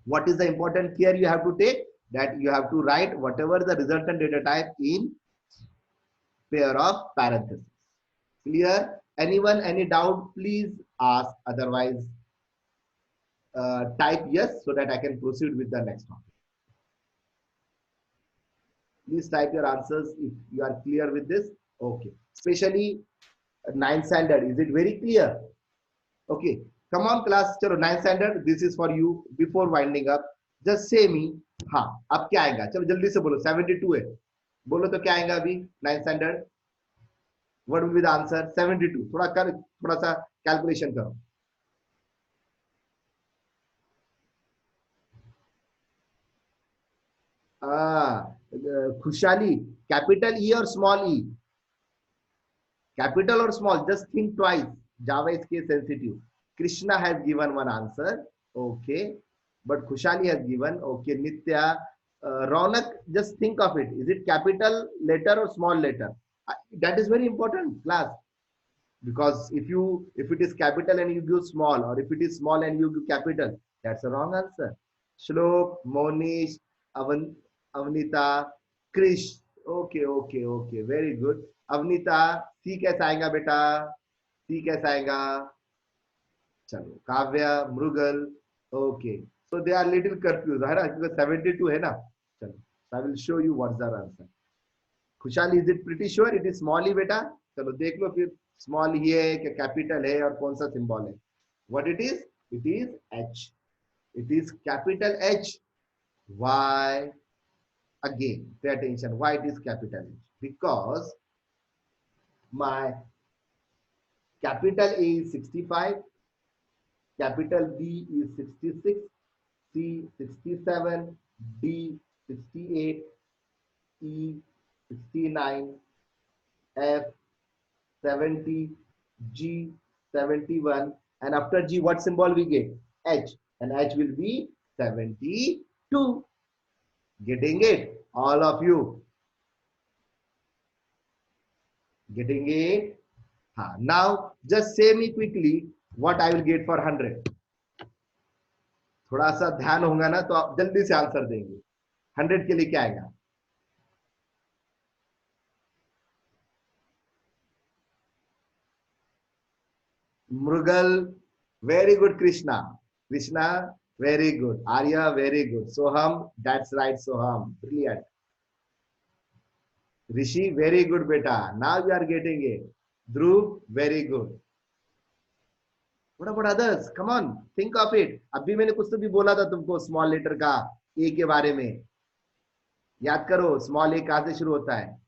What is the important care you have to take? That you have to write whatever the resultant data type in pair of parentheses. Clear? Anyone, any doubt, please ask. Otherwise, type yes so that I can proceed with the next one. Please type your answers if you are clear with this. Okay. Especially ninth standard. Is it very clear? Okay. Come on class. Chalo, ninth standard. This is for you. Before winding up, just say me. हाँ अब क्या आएगा? चलो जल्दी से बोलो. 72 है. बोलो तो क्या आएगा अभी? Ninth standard. What will be the answer? 72. थोड़ा सा कैलकुलेशन करो. खुशहाली. Capital E or small E? Capital or small? Just think twice. Java is case sensitive. Krishna has given one answer. Okay. But Khushali has given. Okay. Nitya. Ronak, just think of it. Is it capital letter or small letter? That is very important, class. Because if it is capital and you give small, or if it is small and you give capital, that's a wrong answer. Shlok, Monish, Avnita, Krish. Okay, okay, okay. Very good. Avnita, सी कैसा आएगा बेटा? सी कैसा आएगा? चलो Kavya, Mrigal. Okay, so they are little confuse है ना, क्योंकि 72 है ना. चलो I will show you what's the answer. Khushali, is it pretty sure it is small ही बेटा? चलो देख लो फिर, स्मॉल ही है कि कैपिटल है और कौन सा सिंबल है. What it is H. It is capital H. Why? Again, pay attention. Why it is capital H? Because my capital A is 65, capital B is 66, C 67, D 68, E 69, F 70, G 71, and after G what symbol we get? H, and H will be 72. Getting it? All of you. Getting it? Now, just say me quickly what I will get for 100. थोड़ा सा ध्यान होगा ना तो आप जल्दी से answer देंगे. 100 के लिए क्या आएगा? Mrugal, very good. Krishna, very good. Arya, very good. Soham, that's right, Soham, brilliant. Rishi, very good beta. Now you are getting it. Dhruv, very good. What about others? Come on, think of it. अभी मैंने कुछ तो भी बोला था तुमको small letter का ए के बारे में. याद करो स्मॉल ए कहां से शुरू होता है.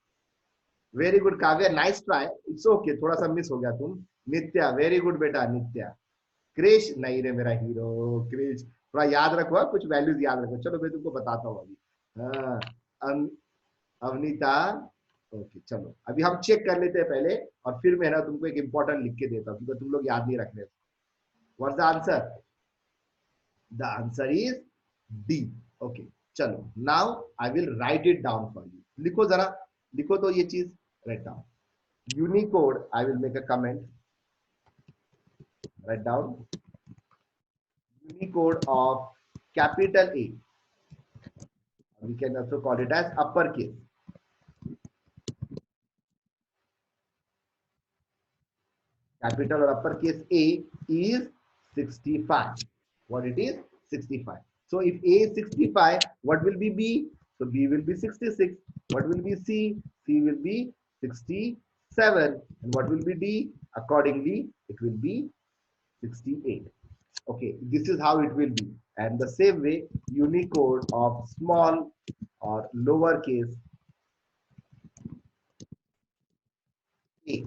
Very good Kavya, nice try. It's okay, थोड़ा सा मिस हो गया तुम. नित्या, वेरी गुड बेटा. नित्या. क्रिश, नहीं रे मेरा हीरो. क्रिश, थोड़ा याद रखो, कुछ वैल्यूज याद रखो. चलो मैं तुमको बताता हूँ अभी. अवनीता, ओके चलो अभी हम चेक कर लेते हैं पहले, और फिर मैं ना तुमको एक इंपॉर्टेंट लिख के देता हूँ क्योंकि तुम लोग याद नहीं रख रहे। What's the answer? The answer is D. Okay चलो, now I will write it down for you. लिखो जरा, लिखो तो ये चीज, write down Unicode. I will make a comment, write down unicode of capital A. We can also call it as uppercase. Capital or uppercase A is 65. What it is? 65. So if A is 65, what will be B? So B will be 66. What will be C? C will be 67. And what will be D? Accordingly, it will be 68. Okay, this is how it will be. And the same way, Unicode of small or lowercase a.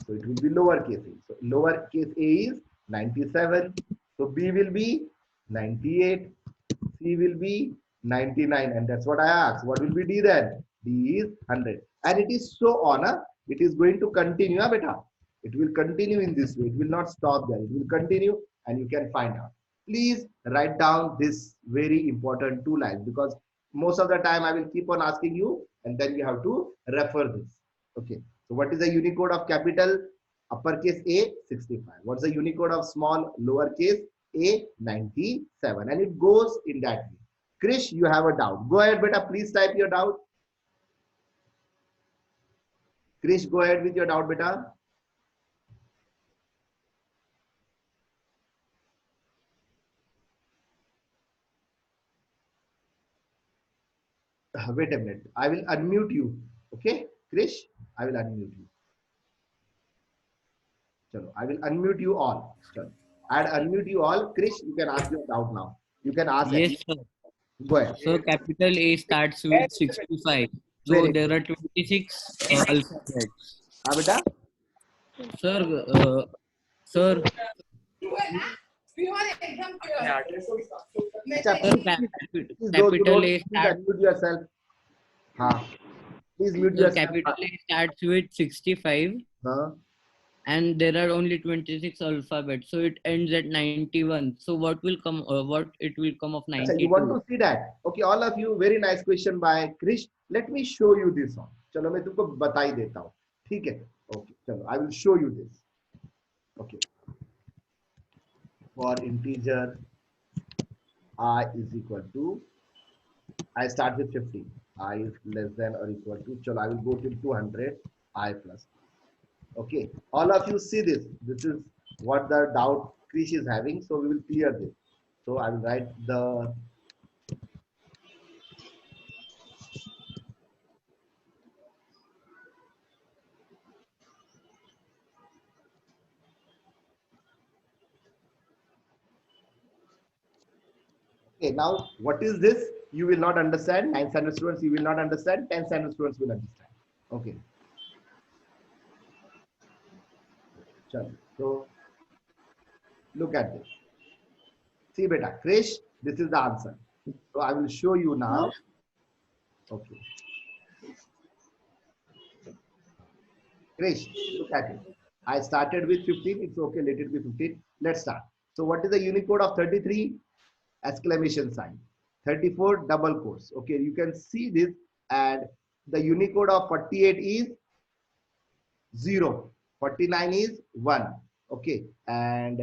So it will be lowercase a. So lowercase a is 97. So B will be 98. C will be 99. And that's what I asked. What will be D then? D is 100. And it is so on. It is going to continue, beta. It will continue in this way. It will not stop there. It will continue and you can find out. Please write down this very important two lines because most of the time I will keep on asking you and then you have to refer this. Okay. So what is the Unicode of capital uppercase A? 65. What's the Unicode of small lowercase a? 97. And it goes in that way. Krish, you have a doubt. Go ahead, beta. Please type your doubt. Krish, go ahead with your doubt, beta. Wait a minute. I will unmute you. Okay, Krish, I will unmute you. Chalo, I will unmute you all. Chalo. I'll unmute you all. Krish, you can ask your doubt now. You can ask at Yes, least. sir. Go ahead. So capital A starts with 65. So Very there good. are 26 alphabets. Beta? Sir, sir, Acha, sir, please, those who capital don't, A please starts. unmute yourself. Huh. Please mute Sir, yourself. capital A starts with 65, Huh? and there are only 26 alphabets. So it ends at 91. So what will come? What it will come of Achha, you want 92? to see that? Okay, all of you, very nice question by Krish. Let me show you this one. चलो मैं तुमको बता ही देता हूँ. ठीक है? Okay, चलो I will show you this. Okay, for integer I is equal to, I start with 50. I is less than or equal to, चलो I will go till 200. I plus. Okay, all of you see this. This is what the doubt Krish is having. So we will clear this. So I will write the. Okay, now what is this? You will not understand. 9th standard students, you will not understand. 10th standard students will understand. Okay. So look at this. See, beta, Krish, this is the answer. So I will show you now. Okay. Krish, look at it. I started with 15. It's okay. Let it be 15. Let's start. So what is the Unicode of 33? Exclamation sign. 34 double quotes. Okay, you can see this. And the Unicode of 48 is 0. 49 is 1. Okay, and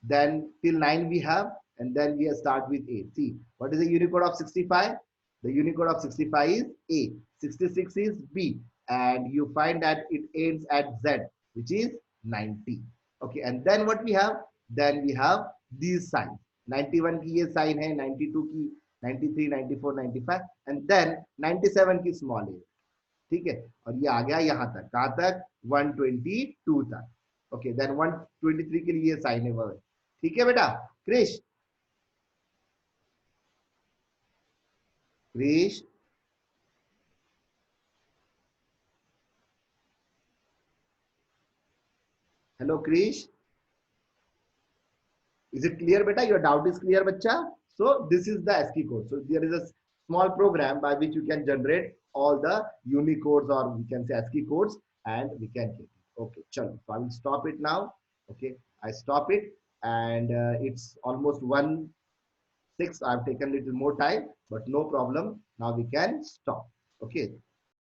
then till 9 we have, and then we start with 8. See, what is the Unicode of 65? The Unicode of 65 is A. 66 is B. And you find that it ends at Z, which is 90. Okay, and then what we have? Then we have these signs. 91 की ये sign है, 92 की, 93, 94, 95, and then 97 की small a. ठीक है, और ये आ गया यहां तक, कहां तक? 122 तक. ओके, देन 123 के लिए साइन है वो. ठीक है बेटा. Krish, Krish, hello Krish, is it clear beta? Your doubt is clear bacha? So this is the ASCII code. So there is a small program by which you can generate all the Unicodes, or we can say ASCII codes, and we can get it. Okay, chalo. So I will stop it now. Okay, I stop it, and it's almost 1:06. I've taken a little more time, but no problem. Now we can stop. Okay.